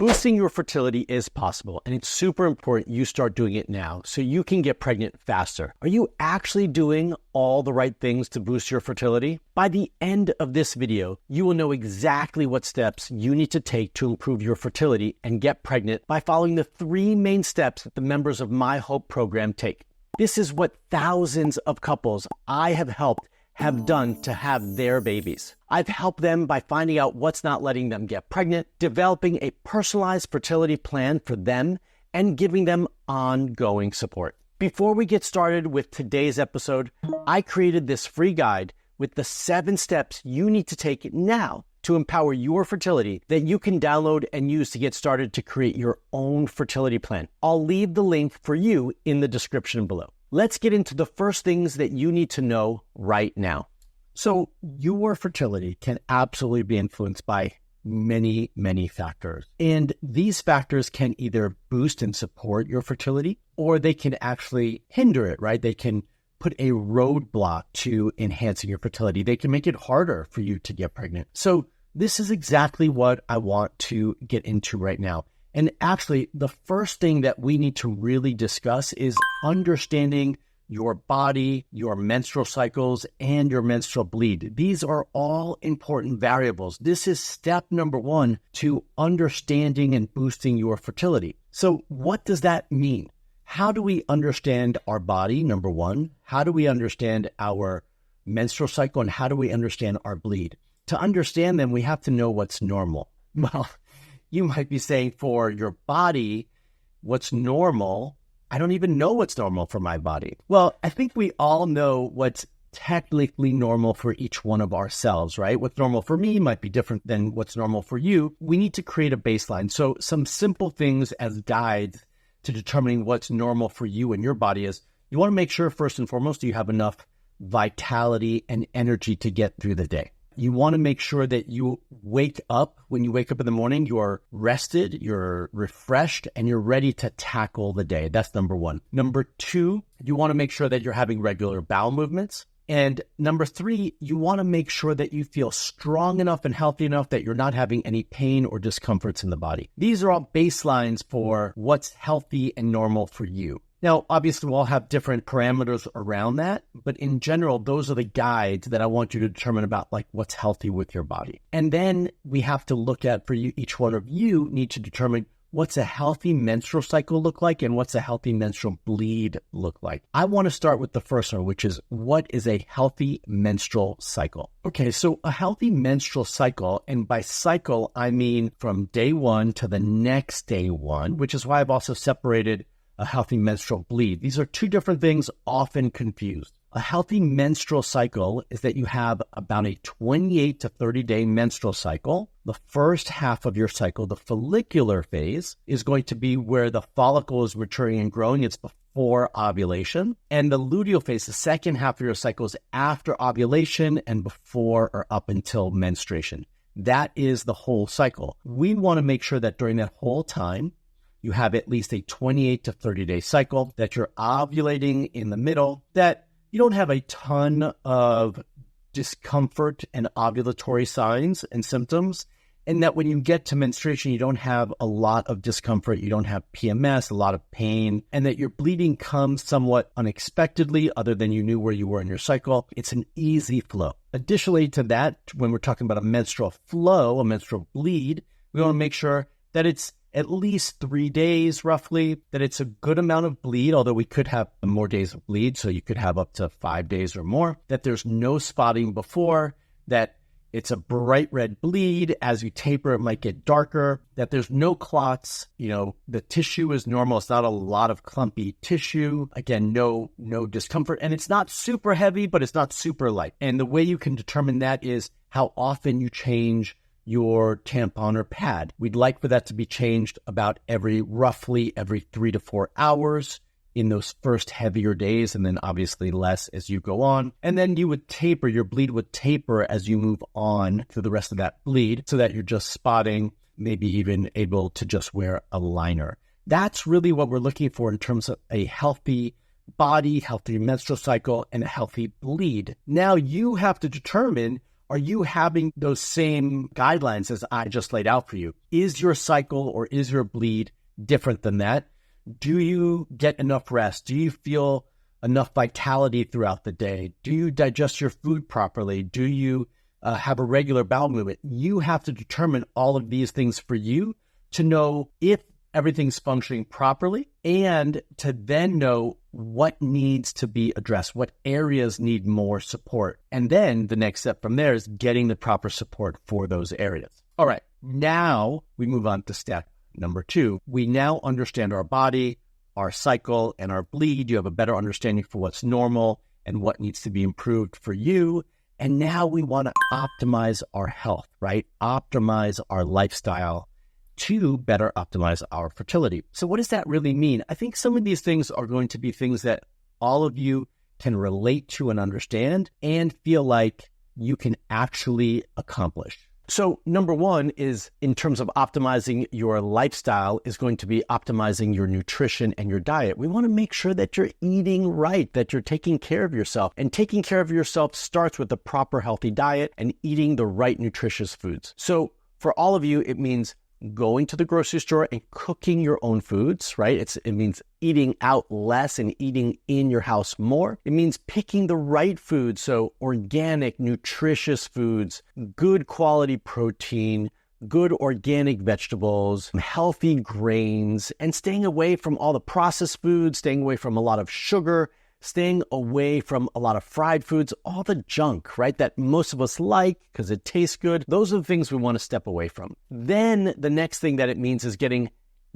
Boosting your fertility is possible, and it's super important you start doing it now so you can get pregnant faster. Are you actually doing all the right things to boost your fertility? By the end of this video, you will know exactly what steps you need to take to improve your fertility and get pregnant by following the 3 main steps that the members of My Hope program take. This is what thousands of couples I have helped have done to have their babies. I've helped them by finding out what's not letting them get pregnant, developing a personalized fertility plan for them, and giving them ongoing support. Before we get started with today's episode, I created this free guide with the 7 steps you need to take now to empower your fertility that you can download and use to get started to create your own fertility plan. I'll leave the link for you in the description below. Let's get into the first things that you need to know right now. So your fertility can absolutely be influenced by many, many factors. And these factors can either boost and support your fertility, or they can actually hinder it, right? They can put a roadblock to enhancing your fertility. They can make it harder for you to get pregnant. So this is exactly what I want to get into right now. And actually, the first thing that we need to really discuss is understanding your body, your menstrual cycles, and your menstrual bleed. These are all important variables. This is step number 1 to understanding and boosting your fertility. So what does that mean? How do we understand our body, number 1? How do we understand our menstrual cycle, and how do we understand our bleed? To understand them, we have to know what's normal. Well, you might be saying for your body, what's normal? I don't even know what's normal for my body. Well, I think we all know what's technically normal for each one of ourselves, right? What's normal for me might be different than what's normal for you. We need to create a baseline. So some simple things as guides to determining what's normal for you and your body is you want to make sure first and foremost you have enough vitality and energy to get through the day. You want to make sure that you wake up, when you wake up in the morning, you're rested, you're refreshed, and you're ready to tackle the day. That's number 1. Number 2, you want to make sure that you're having regular bowel movements. And number 3, you want to make sure that you feel strong enough and healthy enough that you're not having any pain or discomforts in the body. These are all baselines for what's healthy and normal for you. Now, obviously, we'll all have different parameters around that, but in general, those are the guides that I want you to determine about like what's healthy with your body. And then we have to look at, for you, each one of you need to determine what's a healthy menstrual cycle look like and what's a healthy menstrual bleed look like. I want to start with the first one, which is what is a healthy menstrual cycle? Okay, so a healthy menstrual cycle, and by cycle, I mean from day 1 to the next day 1, which is why I've also separated a healthy menstrual bleed. These are 2 different things, often confused. A healthy menstrual cycle is that you have about a 28 to 30-day menstrual cycle. The first half of your cycle, the follicular phase, is going to be where the follicle is maturing and growing. It's before ovulation. And the luteal phase, the second half of your cycle, is after ovulation and before or up until menstruation. That is the whole cycle. We want to make sure that during that whole time, you have at least a 28 to 30-day cycle, that you're ovulating in the middle, that you don't have a ton of discomfort and ovulatory signs and symptoms, and that when you get to menstruation, you don't have a lot of discomfort, you don't have PMS, a lot of pain, and that your bleeding comes somewhat unexpectedly other than you knew where you were in your cycle. It's an easy flow. Additionally to that, when we're talking about a menstrual flow, a menstrual bleed, we want to make sure that it's at least 3 days roughly, that it's a good amount of bleed, although we could have more days of bleed, so you could have up to 5 days or more, that there's no spotting before, that it's a bright red bleed. As you taper, it might get darker, that there's no clots, the tissue is normal. It's not a lot of clumpy tissue. Again, no discomfort, and it's not super heavy, but it's not super light. And the way you can determine that is how often you change your tampon or pad. We'd like for that to be changed about roughly every 3 to 4 hours in those first heavier days, and then obviously less as you go on. And then you would taper, your bleed would taper as you move on through the rest of that bleed, so that you're just spotting, maybe even able to just wear a liner. That's really what we're looking for in terms of a healthy body, healthy menstrual cycle, and a healthy bleed. Now you have to determine, Are you having those same guidelines as I just laid out for you? Is your cycle or is your bleed different than that? Do you get enough rest? Do you feel enough vitality throughout the day? Do you digest your food properly? Do you have a regular bowel movement? You have to determine all of these things for you to know if everything's functioning properly and to then know what needs to be addressed, what areas need more support. And then the next step from there is getting the proper support for those areas. All right, now we move on to step number 2. We now understand our body, our cycle, and our bleed. You have a better understanding for what's normal and what needs to be improved for you. And now we want to optimize our health, right? Optimize our lifestyle to better optimize our fertility. So what does that really mean? I think some of these things are going to be things that all of you can relate to and understand and feel like you can actually accomplish. So number 1 is, in terms of optimizing your lifestyle, is going to be optimizing your nutrition and your diet. We want to make sure that you're eating right, that you're taking care of yourself. And taking care of yourself starts with a proper healthy diet and eating the right nutritious foods. So for all of you, it means going to the grocery store and cooking your own foods, right? It means eating out less and eating in your house more. It means picking the right foods, so organic, nutritious foods, good quality protein, good organic vegetables, healthy grains, and staying away from all the processed foods, staying away from a lot of sugar, staying away from a lot of fried foods, all the junk, right, that most of us like because it tastes good. Those are the things we want to step away from. Then the next thing that it means is getting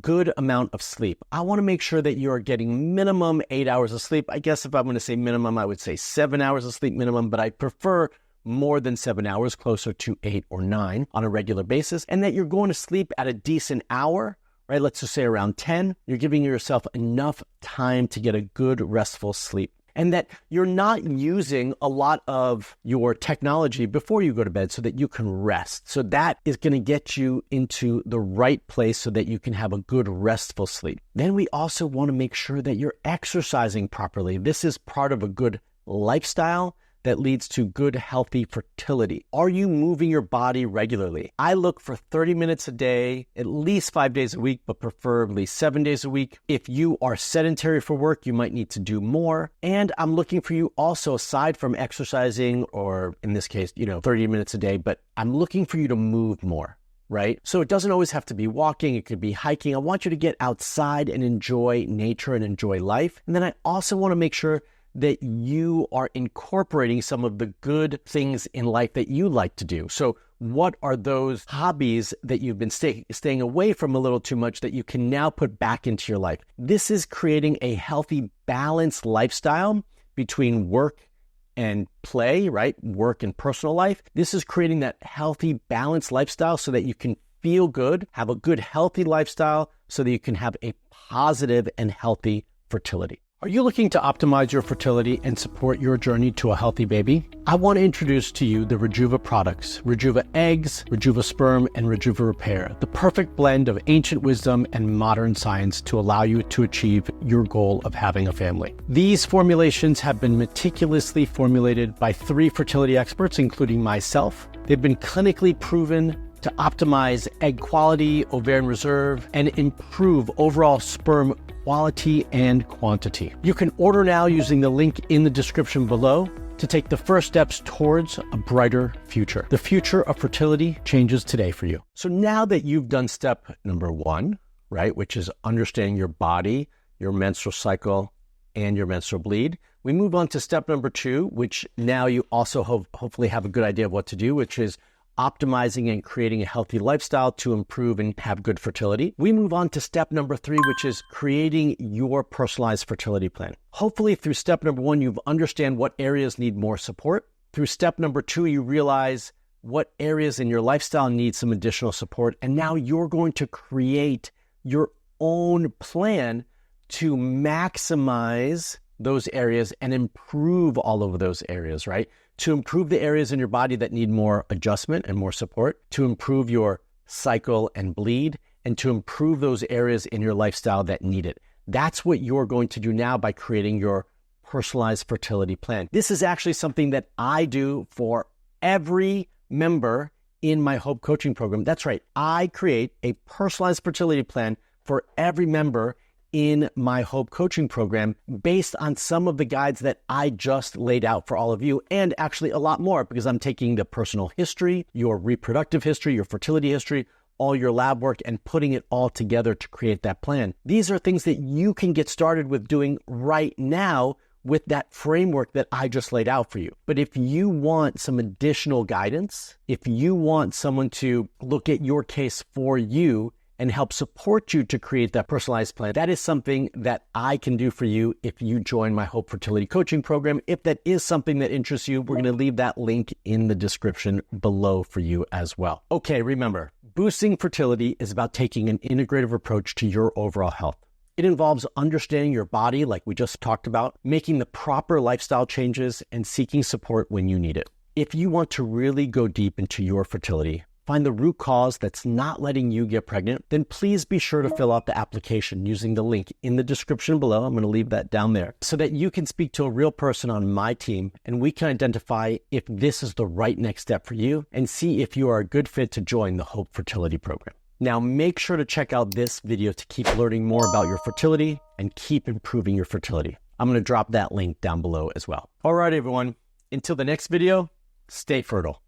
good amount of sleep. I want to make sure that you're getting minimum 8 hours of sleep. I guess if I'm going to say minimum, I would say 7 hours of sleep minimum, but I prefer more than 7 hours, closer to 8 or 9 on a regular basis, and that you're going to sleep at a decent hour, right? Let's just say around 10, you're giving yourself enough time to get a good restful sleep. And that you're not using a lot of your technology before you go to bed so that you can rest. So that is going to get you into the right place so that you can have a good restful sleep. Then we also want to make sure that you're exercising properly. This is part of a good lifestyle that leads to good, healthy fertility. Are you moving your body regularly? I look for 30 minutes a day, at least 5 days a week, but preferably 7 days a week. If you are sedentary for work, you might need to do more. And I'm looking for you also, aside from exercising, or in this case, 30 minutes a day, but I'm looking for you to move more, right? So it doesn't always have to be walking. It could be hiking. I want you to get outside and enjoy nature and enjoy life. And then I also want to make sure that you are incorporating some of the good things in life that you like to do. So what are those hobbies that you've been staying away from a little too much that you can now put back into your life? This is creating a healthy, balanced lifestyle between work and play, right? Work and personal life. This is creating that healthy, balanced lifestyle so that you can feel good, have a good, healthy lifestyle so that you can have a positive and healthy fertility. Are you looking to optimize your fertility and support your journey to a healthy baby? I want to introduce to you the Rejuva products, Rejuva Eggs, Rejuva Sperm, and Rejuva Repair, the perfect blend of ancient wisdom and modern science to allow you to achieve your goal of having a family. These formulations have been meticulously formulated by 3 fertility experts, including myself. They've been clinically proven to optimize egg quality, ovarian reserve, and improve overall sperm quality and quantity. You can order now using the link in the description below to take the first steps towards a brighter future. The future of fertility changes today for you. So now that you've done step number 1, right, which is understanding your body, your menstrual cycle, and your menstrual bleed, we move on to step number 2, which now you also hopefully have a good idea of what to do, which is optimizing and creating a healthy lifestyle to improve and have good fertility. We move on to step number 3, which is creating your personalized fertility plan. Hopefully through step number 1, you understand what areas need more support. Through step number 2, you realize what areas in your lifestyle need some additional support. And now you're going to create your own plan to maximize those areas and improve all of those areas, right? To improve the areas in your body that need more adjustment and more support, to improve your cycle and bleed, and to improve those areas in your lifestyle that need it. That's what you're going to do now by creating your personalized fertility plan. This is actually something that I do for every member in my Hope coaching program. That's right. I create a personalized fertility plan for every member in my Hope coaching program based on some of the guides that I just laid out for all of you, and actually a lot more, because I'm taking the personal history, your reproductive history, your fertility history, all your lab work, and putting it all together to create that plan. These are things that you can get started with doing right now with that framework that I just laid out for you. But if you want some additional guidance, if you want someone to look at your case for you and help support you to create that personalized plan, that is something that I can do for you if you join my Hope Fertility Coaching Program. If that is something that interests you, we're gonna leave that link in the description below for you as well. Okay, remember, boosting fertility is about taking an integrative approach to your overall health. It involves understanding your body, like we just talked about, making the proper lifestyle changes, and seeking support when you need it. If you want to really go deep into your fertility, find the root cause that's not letting you get pregnant, then please be sure to fill out the application using the link in the description below. I'm going to leave that down there so that you can speak to a real person on my team, and we can identify if this is the right next step for you and see if you are a good fit to join the Hope Fertility Program. Now, make sure to check out this video to keep learning more about your fertility and keep improving your fertility. I'm going to drop that link down below as well. All right, everyone. Until the next video, stay fertile.